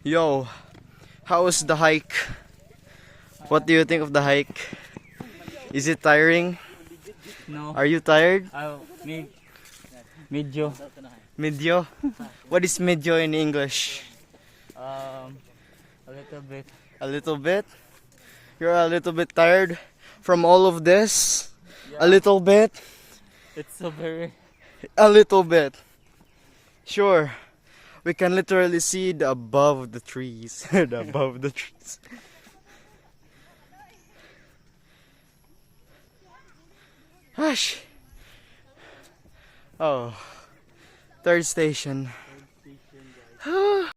Yo, how was the hike? What do you think of the hike? Is it tiring? No. Are you tired? Medyo. Medyo? What is medyo in English? A little bit. A little bit? You're a little bit tired from all of this? A little bit? It's so very. A little bit. Sure. We can literally see the above the trees. The above the trees. Hush. Oh. Third station.